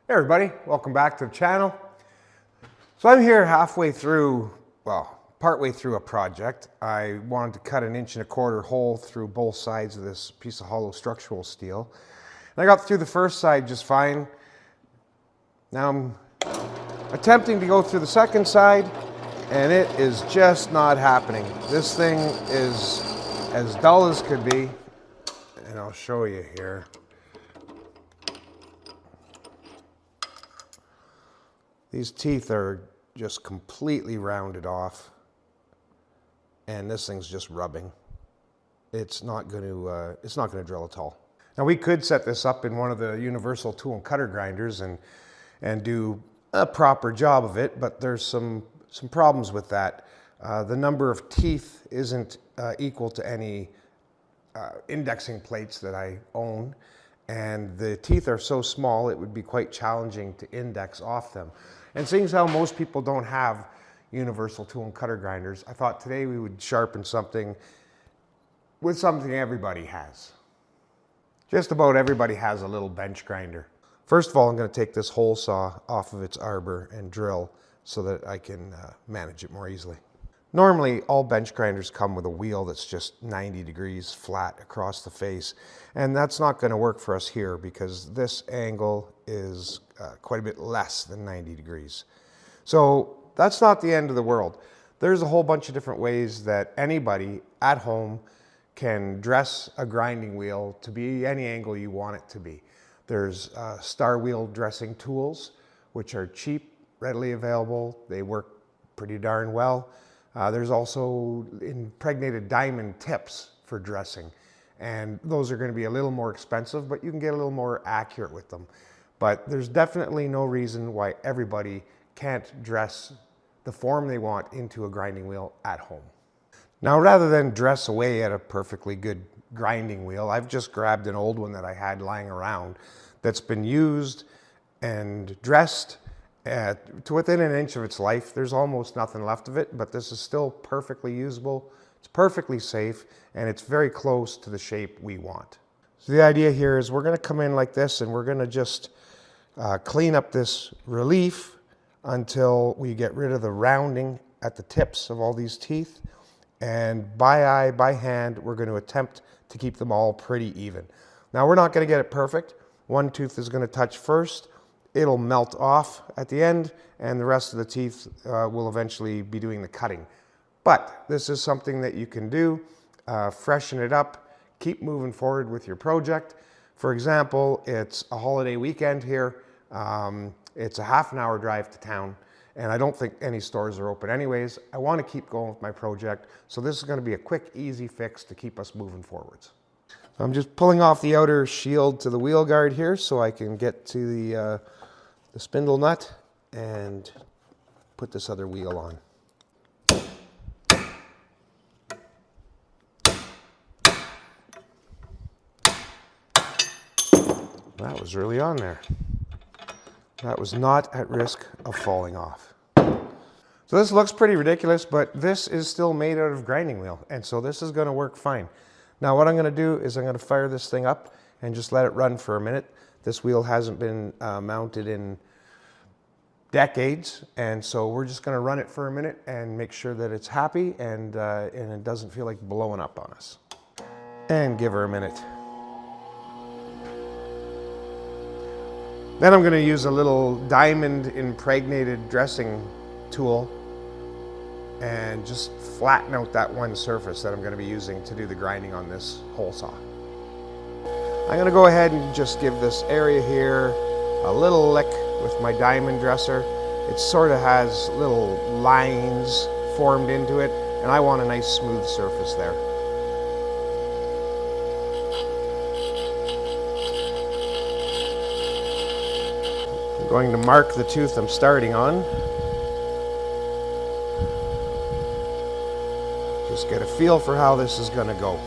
Hey everybody, welcome back to the channel. So I'm here halfway through, partway through a project. I wanted to cut an 1.25 inch hole through both sides of this piece of hollow structural steel. And I got through the first side just fine. Now I'm attempting to go through the second side and it is just not happening. This thing is as dull as could be, and I'll show you here. These teeth are just completely rounded off, and this thing's just rubbing. It's not going to drill at all. Now we could set this up in one of the universal tool and cutter grinders and do a proper job of it, but there's some problems with that. The number of teeth isn't equal to any indexing plates that I own, and the teeth are so small it would be quite challenging to index off them. And seeing as how most people don't have universal tool and cutter grinders, I thought today we would sharpen something with something everybody has. Just about everybody has a little bench grinder. First of all, I'm going to take this hole saw off of its arbor and drill so that I can manage it more easily. Normally, all bench grinders come with a wheel that's just 90 degrees flat across the face, and that's not going to work for us here because this angle is quite a bit less than 90 degrees. So that's not the end of the world. There's a whole bunch of different ways that anybody at home can dress a grinding wheel to be any angle you want it to be. There's star wheel dressing tools, which are cheap, readily available. They work pretty darn well. There's also impregnated diamond tips for dressing, and those are going to be a little more expensive, but you can get a little more accurate with them. But there's definitely no reason why everybody can't dress the form they want into a grinding wheel at home. Now, rather than dress away at a perfectly good grinding wheel, I've just grabbed an old one that I had lying around that's been used and dressed to within 1 inch of its life. There's almost nothing left of it, but this is still perfectly usable. It's perfectly safe, and it's very close to the shape we want. So the idea here is we're going to come in like this, and we're going to just clean up this relief until we get rid of the rounding at the tips of all these teeth. And by eye, by hand, we're going to attempt to keep them all pretty even. Now, we're not going to get it perfect. One tooth is going to touch first. It'll melt off at the end, and the rest of the teeth will eventually be doing the cutting. But this is something that you can do, freshen it up, keep moving forward with your project. For example, it's a holiday weekend here. It's a half-an-hour drive to town, and I don't think any stores are open anyways. I want to keep going with my project, so this is going to be a quick, easy fix to keep us moving forwards. I'm just pulling off the outer shield to the wheel guard here so I can get to the spindle nut and put this other wheel on. That was really on there. That was not at risk of falling off. So this looks pretty ridiculous, but this is still made out of grinding wheel, and so this is going to work fine. Now what I'm going to do is I'm going to fire this thing up and just let it run for a minute. This wheel hasn't been mounted in decades, and so we're just going to run it for a minute and make sure that it's happy and it doesn't feel like blowing up on us. And give her a minute. Then I'm going to use a little diamond impregnated dressing tool and just flatten out that one surface that I'm going to be using to do the grinding on this hole saw. I'm going to go ahead and just give this area here a little lick with my diamond dresser. It sort of has little lines formed into it, and I want a nice smooth surface there. I'm going to mark the tooth I'm starting on. Just get a feel for how this is going to go.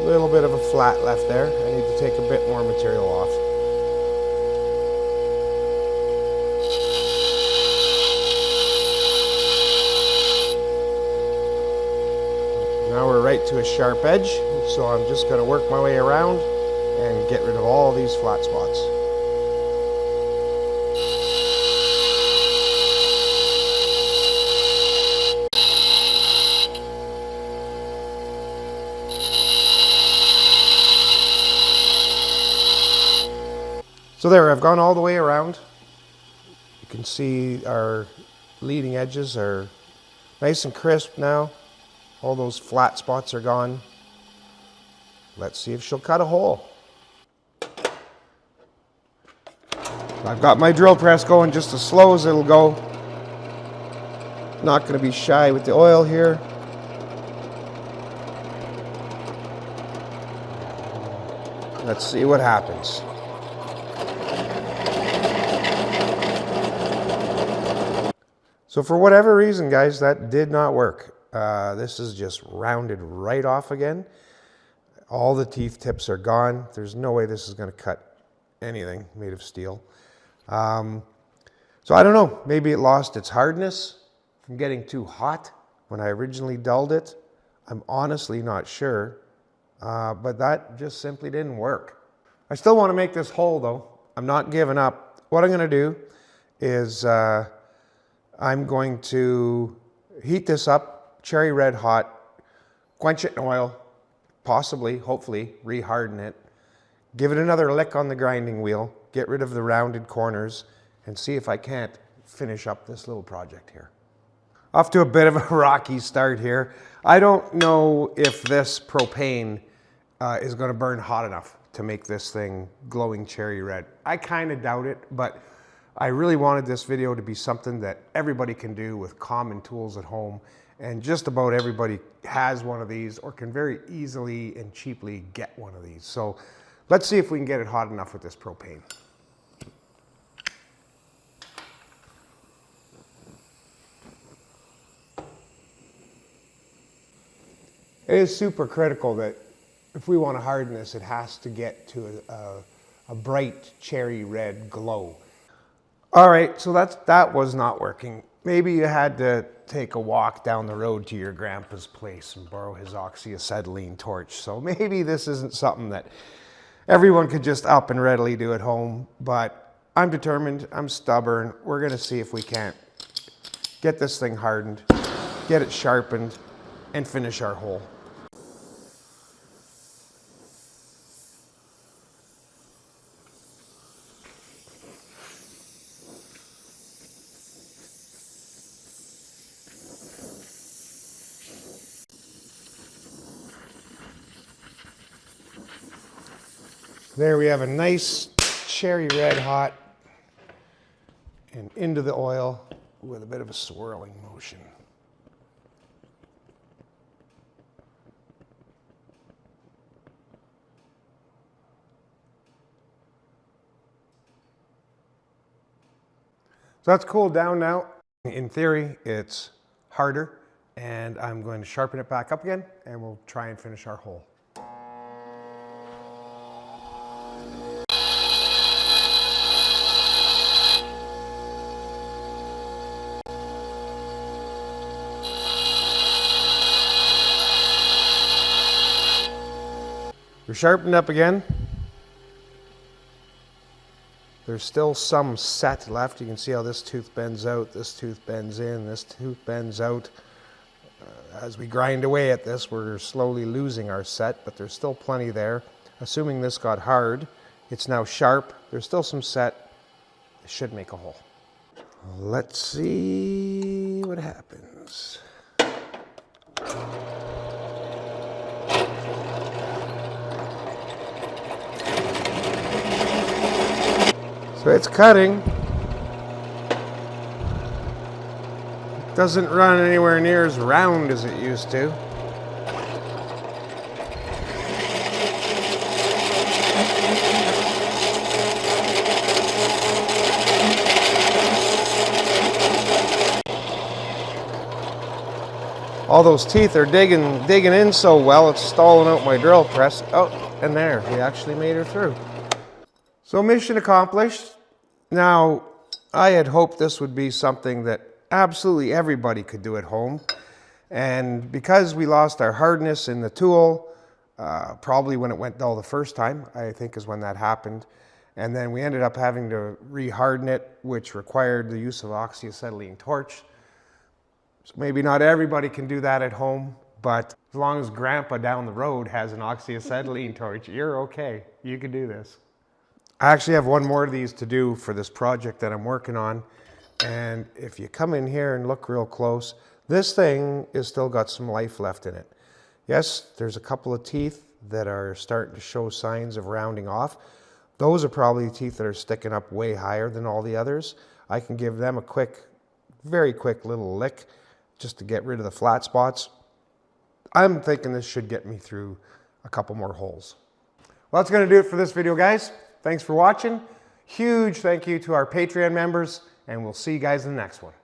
A little bit of a flat left there. I need to take a bit more material off. right to a sharp edge. So I'm just going to work my way around and get rid of all these flat spots. So there, I've gone all the way around. You can see our leading edges are nice and crisp now. All those flat spots are gone. Let's see if she'll cut a hole. I've got my drill press going just as slow as it'll go. Not going to be shy with the oil here. Let's see what happens. So for whatever reason, guys, that did not work. This is just rounded right off again. All the teeth tips are gone. There's no way this is going to cut anything made of steel. So I don't know. Maybe it lost its hardness from getting too hot when I originally dulled it. I'm honestly not sure. But that just simply didn't work. I still want to make this hole though. I'm not giving up. What I'm going to do is I'm going to heat this up, cherry red hot, quench it in oil, possibly, hopefully, re-harden it, give it another lick on the grinding wheel, get rid of the rounded corners, and see if I can't finish up this little project here. Off to a bit of a rocky start here. I don't know if this propane is going to burn hot enough to make this thing glowing cherry red. I kind of doubt it, but I really wanted this video to be something that everybody can do with common tools at home, and just about everybody has one of these or can very easily and cheaply get one of these. So let's see if we can get it hot enough with this propane. It is super critical that if we want to harden this, it has to get to a bright cherry red glow. All right, so that was not working. Maybe you had to take a walk down the road to your grandpa's place and borrow his oxyacetylene torch. So maybe this isn't something that everyone could just up and readily do at home, but I'm determined, I'm stubborn. We're gonna see if we can't get this thing hardened, get it sharpened, and finish our hole. There we have a nice cherry red hot and into the oil with a bit of a swirling motion. So that's cooled down now. In theory, it's harder, and I'm going to sharpen it back up again, and we'll try and finish our hole. We're sharpened up again. There's still some set left. You can see how this tooth bends out, this tooth bends in, this tooth bends out. As we grind away at this, we're slowly losing our set, but there's still plenty there. Assuming this got hard, it's now sharp. There's still some set. It should make a hole. Let's see what happens. So it's cutting. It doesn't run anywhere near as round as it used to. All those teeth are digging in so well, it's stalling out my drill press. Oh, and there, we actually made her through. So mission accomplished. Now, I had hoped this would be something that absolutely everybody could do at home. And because we lost our hardness in the tool, probably when it went dull the first time, I think is when that happened. And then we ended up having to re-harden it, which required the use of oxyacetylene torch. So maybe not everybody can do that at home, but as long as Grandpa down the road has an oxyacetylene torch, you're okay. You can do this. I actually have one more of these to do for this project that I'm working on. And if you come in here and look real close, this thing is still got some life left in it. Yes, there's a couple of teeth that are starting to show signs of rounding off. Those are probably teeth that are sticking up way higher than all the others. I can give them a quick, very quick little lick just to get rid of the flat spots. I'm thinking this should get me through a couple more holes. Well, that's going to do it for this video, guys. Thanks for watching. Huge thank you to our Patreon members, and we'll see you guys in the next one.